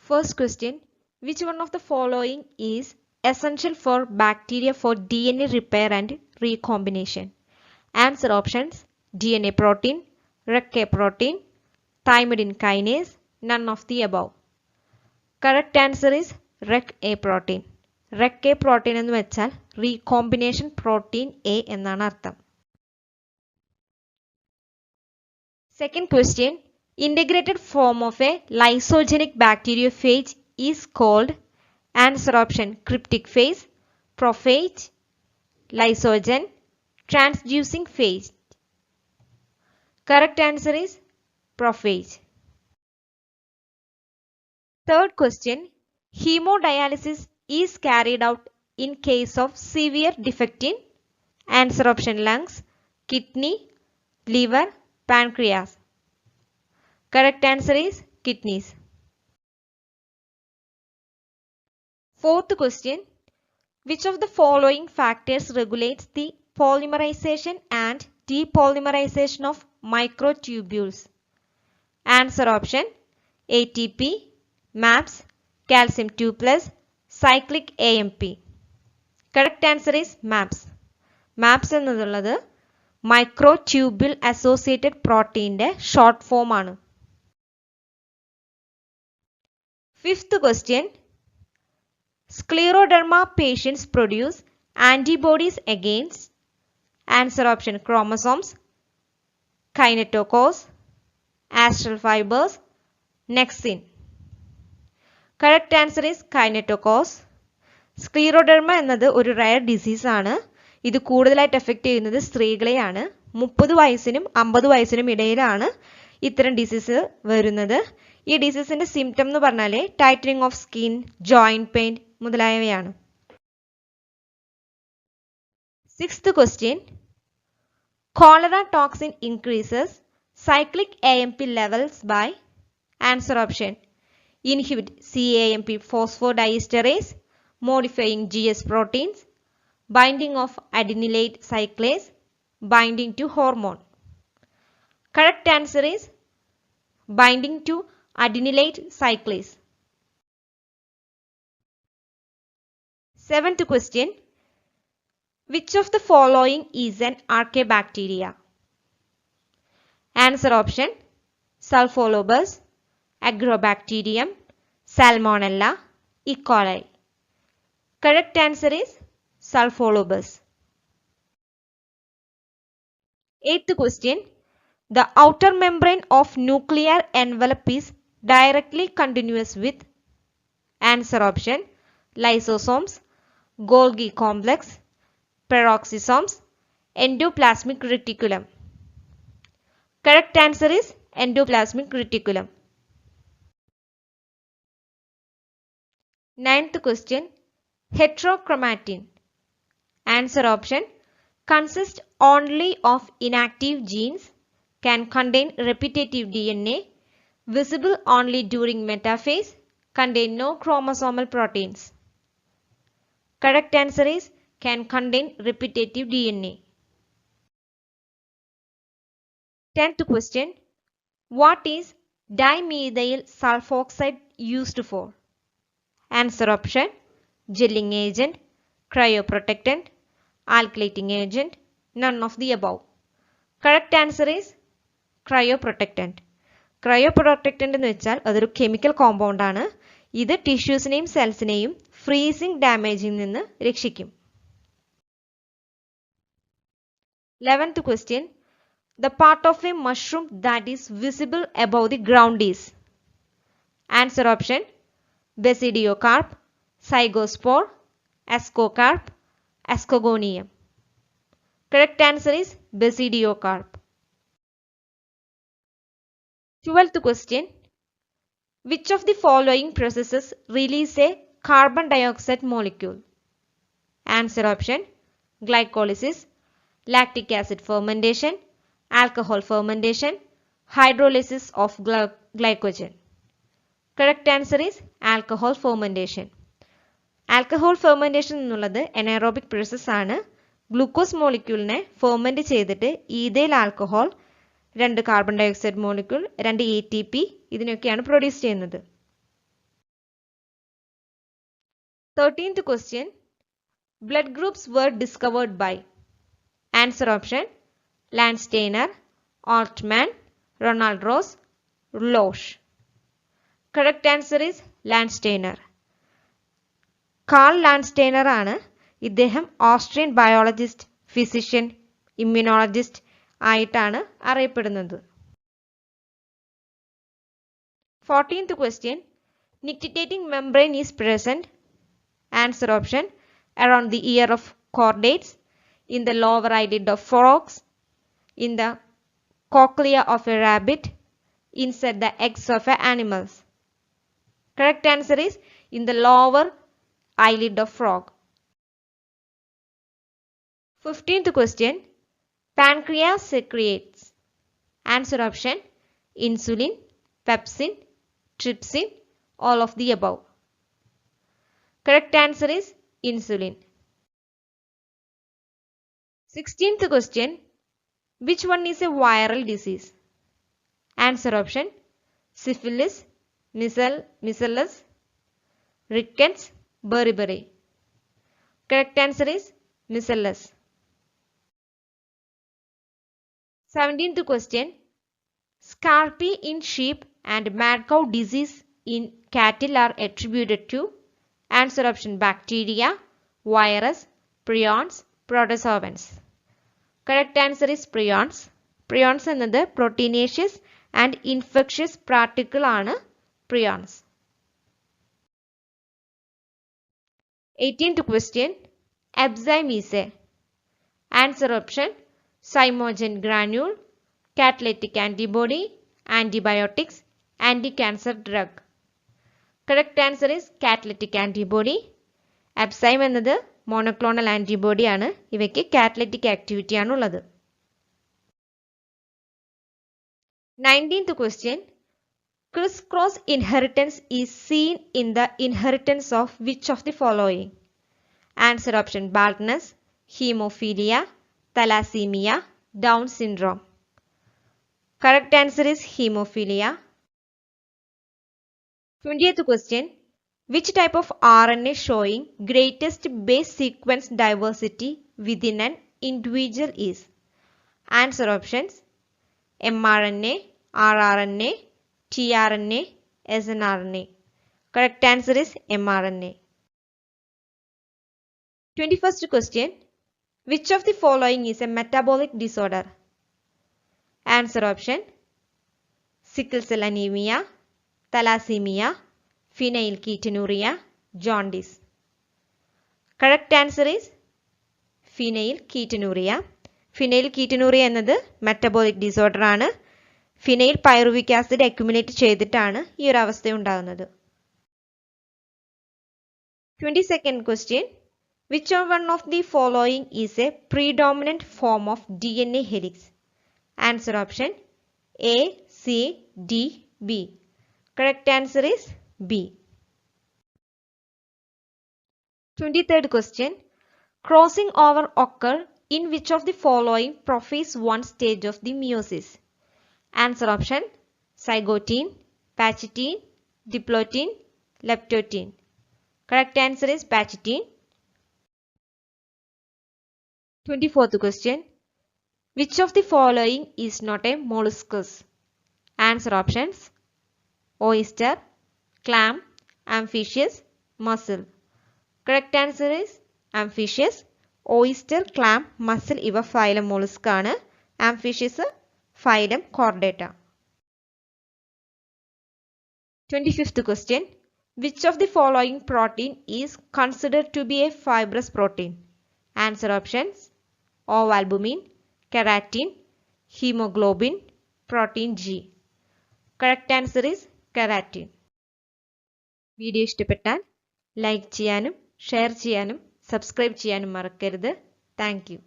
First question, which one of the following is essential for bacteria for DNA repair and recombination? Answer options: DNA protein, REC protein, thymidine kinase, none of the above. Correct answer is REC protein. REC protein എന്ന് വെച്ചാൽ recombination protein A എന്നാണ് അർത്ഥം. Second question, integrated form of a lysogenic bacteriophage is called. Answer option: cryptic phage, prophage, lysogen, transducing phage. Correct answer is prophage. Third question, hemodialysis is carried out in case of severe defect in. Answer option: lungs, kidney, liver, pancreas. Correct answer is kidneys. Fourth question, which of the following factors regulates the polymerization and depolymerization of microtubules? Answer option: ATP, MAPS, calcium 2+, cyclic AMP. Correct answer is MAPS. MAPS എന്നുള്ളത് മൈക്രോട്യൂബിൾ associated പ്രോട്ടീൻ്റെ short form ആണ്. Fifth question, scleroderma patients produce antibodies against. Answer option: chromosomes, kinetochores, astral fibers, nexin. Correct answer is kinetochores. സ്ക്ലീറോഡെർമ എന്നത് ഒരു rare disease ആണ്. ഇത് കൂടുതലായിട്ട് effect ചെയ്യുന്നത് സ്ത്രീകളെയാണ്. 30 വയസ്സിനും 50 വയസ്സിനും ഇടയിലാണ് ഇത്തരം ഡിസീസ് വരുന്നത്. ഈ ഡിസീസിന്റെ സിംറ്റം എന്ന് പറഞ്ഞാൽ tightening of skin, joint pain മുതലായവയാണ്. Sixth question, cholera toxin increases cyclic AMP levels by. Answer option: inhibit CAMP phosphodiesterase, modifying GS proteins, binding of adenylate cyclase, binding to hormone. Correct answer is binding to adenylate cyclase. Seventh question, which of the following is an archaebacteria? Answer option: Sulfolobus, Agrobacterium, Salmonella, E. coli. Correct answer is Sulfolobus. Eighth question, the outer membrane of nuclear envelope is directly continuous with. Answer option: lysosomes, Golgi complex, peroxisomes, endoplasmic reticulum. Correct answer is endoplasmic reticulum. Ninth question, heterochromatin. Answer option: consists only of inactive genes, can contain repetitive DNA, visible only during metaphase, contain no chromosomal proteins. Correct answer is can contain repetitive DNA. 10th question, what is dimethyl sulfoxide used for? Answer option: gelling agent, cryoprotectant, alkylating agent, none of the above. Correct answer is cryoprotectant. Cryoprotectant എന്ന് വെച്ചാൽ അതൊരു chemical compound ആണ്. ഇത് ടിഷ്യൂസിനെയും സെൽസിനെയും freezing ഡാമേജിൽ നിന്ന് രക്ഷിക്കും. 11th question, the part of a mushroom that is visible above the ground is. Answer option: Basidiocarp, Zygospore, Ascocarp, Ascogonium. Correct answer is Basidiocarp. 12th question, which of the following processes release a carbon dioxide molecule? Answer option: glycolysis, lactic acid fermentation, alcohol fermentation, hydrolysis of glycogen. Correct answer is alcohol fermentation. Alcohol fermentation എന്നുള്ളത് anaerobic process ആണ്. Glucose മോളിക്യൂളിനെ ferment ചെയ്തിട്ട് ethyl alcohol, 2 carbon dioxide molecule, 2 ATP ഇതിനൊക്കെയാണ് produce ചെയ്യുന്നത്. 13th question. Blood groups were discovered by. Answer option: Landsteiner, Altman, Ronald Ross, Losch. Correct answer is Landsteiner. Karl Landsteiner ആണ്. ഇദ്ദേഹം Austrian biologist, physician, immunologist ആയിട്ടാണ് അറിയപ്പെടുന്നത്. 14th question. Nictitating membrane is present. Answer option: around the ear of chordates, in the lower eyelid of frogs, in the cochlea of a rabbit, inside the eggs of animals. Correct answer is in the lower eyelid of frog. 15th question. Pancreas secretes. Answer option: insulin, pepsin, trypsin, all of the above. Correct answer is insulin. 16th question. Which one is a viral disease? Answer option: syphilis, measles, rickets, beriberi. Correct answer is measles. 17th question. Scurvy in sheep and mad cow disease in cattle are attributed to. Answer option: bacteria, virus, prions, protozoans. Correct answer is prions. Prions എന്നത് proteinaceous and infectious particle ആണ് prions. 18th question. Enzyme is a. Answer option: zymogen granule, catalytic antibody, antibiotics, anti-cancer drug. Correct answer is catalytic antibody. Enzyme എന്നത് monoclonal antibody ആണ്. ഇവയ്ക്ക് catalytic activity ആണുള്ളത്. 19th question. Criss-cross inheritance is seen in the inheritance of which of the following? Answer option: baldness, hemophilia, thalassemia, Down syndrome. Correct answer is hemophilia. 20th question. Which type of RNA showing greatest base sequence diversity within an individual is? Answer options: mRNA, rRNA, tRNA, snRNA. Correct answer is mRNA. 21st question. Which of the following is a metabolic disorder? Answer option: sickle cell anemia, thalassemia, phenylketonuria, jaundice. Correct answer is phenylketonuria. Phenylketonuria എന്നത് metabolic disorder ആണ്. Phenyl pyruvic acid accumulate ചെയ്തിട്ടാണ് ഈ ഒരു അവസ്ഥ ഉണ്ടാകുന്നത്. 22nd question. Which one of the following is a predominant form of DNA helix? Answer option: A, C, D, B. Correct answer is B. 23rd question. Crossing over occur in which of the following prophase one stage of the meiosis? Answer option: zygotine, pachytene, diplotene, leptotene. Correct answer is pachytene. 24th question. Which of the following is not a molluscus? Answer options: oyster, clam, amphibous, mussel. Correct answer is amphibous. Oyster, clam, mussel ഇവ phylum mollusc ആണ്. Amphibous phylum chordata. 25th question. Which of the following protein is considered to be a fibrous protein? Answer options: ovalbumin, keratin, hemoglobin, protein G. Correct answer is keratin. Video ഇഷ്ടപ്പെട്ടാൽ like ചെയ്യാനും share ചെയ്യാനും subscribe ചെയ്യാനും മറക്കരുത്. Thank you.